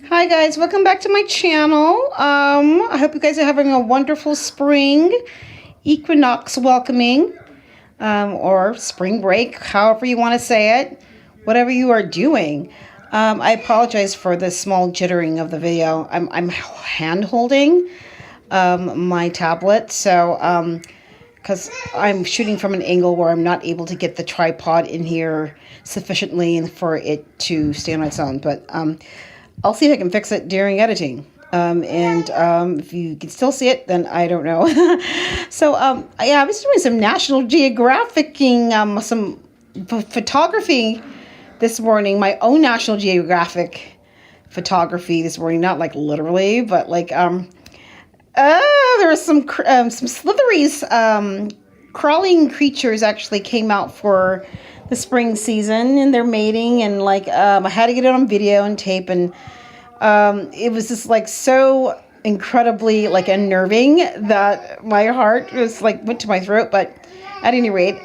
Hi guys, welcome back to my channel. I hope you guys are having a wonderful spring equinox welcoming, or spring break, however you want to say it, whatever you are doing. I apologize for the small jittering of the video. I'm hand holding my tablet, so because I'm shooting from an angle where I'm not able to get the tripod in here sufficiently for it to stand on its own, but I'll see if I can fix it during editing. If you can still see it, then I don't know. So, yeah, I was doing some National Geographicing, some photography this morning, my own National Geographic photography this morning, not like literally, but like, there was some slitheries, crawling creatures actually came out for the spring season and they're mating, and like I had to get it on video and tape, and it was just like so incredibly like unnerving that my heart was like went to my throat. But at any rate,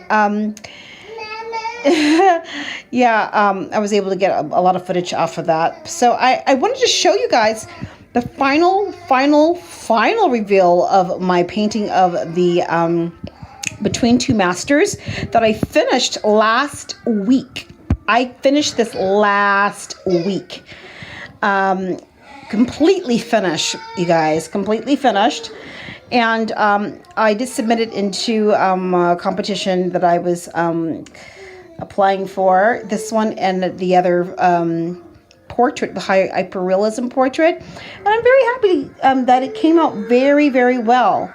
yeah, I was able to get a lot of footage off of that. So I wanted to show you guys the final reveal of my painting of the Between Two Masters that I finished last week. I finished this last week. Completely finished, you guys. Completely finished. And I did submit it into a competition that I was applying for. This one and the other portrait, the Realism portrait. And I'm very happy that it came out very, very well.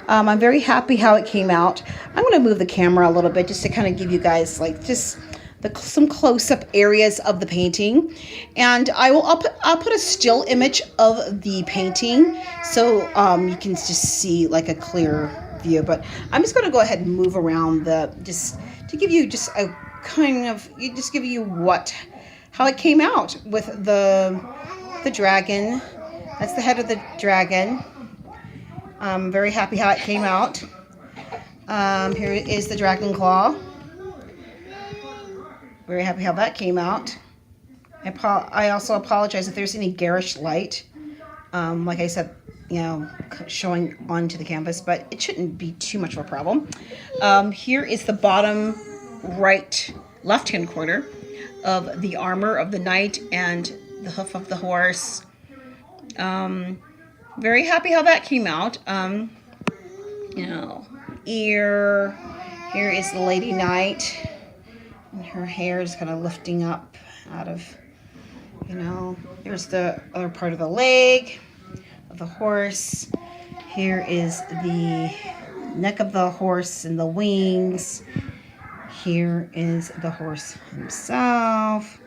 I'm very happy how it came out. I'm going to move the camera a little bit just to kind of give you guys like just some close-up areas of the painting, and I'll put a still image of the painting so you can just see like a clear view. But I'm just going to go ahead and move around just to give you just a kind of give you how it came out with the dragon. That's the head of the dragon. I'm very happy how it came out. Here is the dragon claw. Very happy how that came out. I also apologize if there's any garish light. Like I said, showing onto the canvas, but it shouldn't be too much of a problem. Here is the bottom left-hand corner of the armor of the knight and the hoof of the horse. Very happy how that came out. Ear. Here is the lady knight. And her hair is kind of lifting up out of, there's the other part of the leg of the horse. Here is the neck of the horse and the wings. Here is the horse himself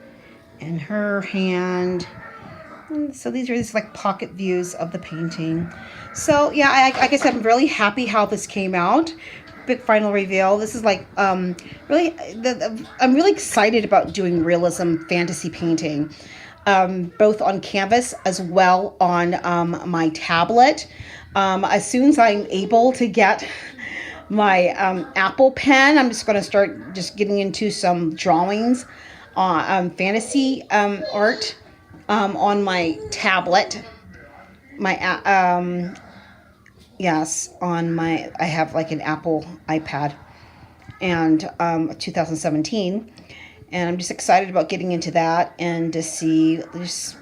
and her hand. And so these are just like pocket views of the painting. So yeah, like I said, I'm really happy how this came out. Big final reveal. This is like I'm really excited about doing realism fantasy painting, both on canvas as well on my tablet. As soon as I'm able to get my Apple pen, I'm just going to start just getting into some drawings on fantasy art on my tablet. Yes, I have like an Apple iPad and 2017, and I'm just excited about getting into that and to see just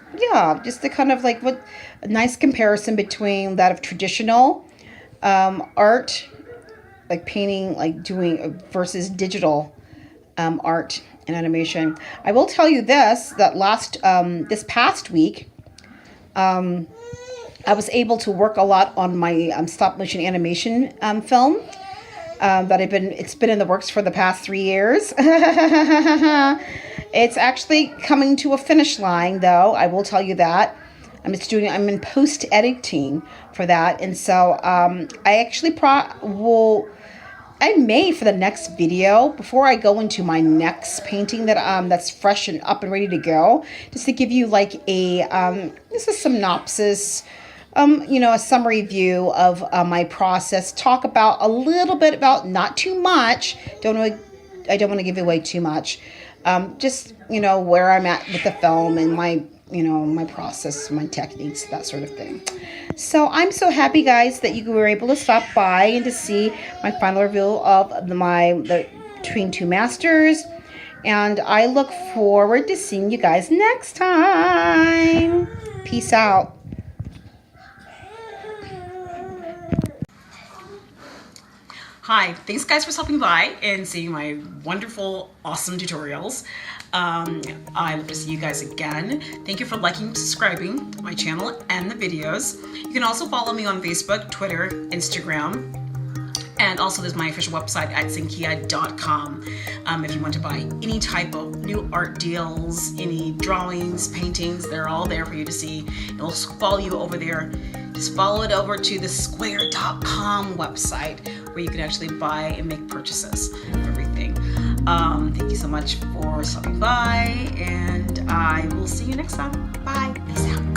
the kind of like what a nice comparison between that of traditional art, like painting, like doing versus digital art and animation. I will tell you this past week, I was able to work a lot on my stop motion animation film that it's been in the works for the past 3 years. It's actually coming to a finish line, though. I will tell you that. I'm in post editing for that, and so I actually I may for the next video, before I go into my next painting that's fresh and up and ready to go, just to give you like this is synopsis. A summary view of my process. Talk about a little bit about, not too much. I don't want to give away too much. Just where I'm at with the film and my you know, my process, my techniques, that sort of thing. So I'm so happy, guys, that you were able to stop by and to see my final reveal of the Between Two Masters. And I look forward to seeing you guys next time. Peace out. Hi, thanks guys for stopping by and seeing my wonderful, awesome tutorials. I hope to see you guys again. Thank you for liking and subscribing to my channel and the videos. You can also follow me on Facebook, Twitter, Instagram, and also there's my official website at Zenkiea.com. If you want to buy any type of new art deals, any drawings, paintings, they're all there for you to see. It'll follow you over there. Just follow it over to the square.com website where you can actually buy and make purchases of everything. Thank you so much for stopping by, and I will see you next time. Bye. Peace out.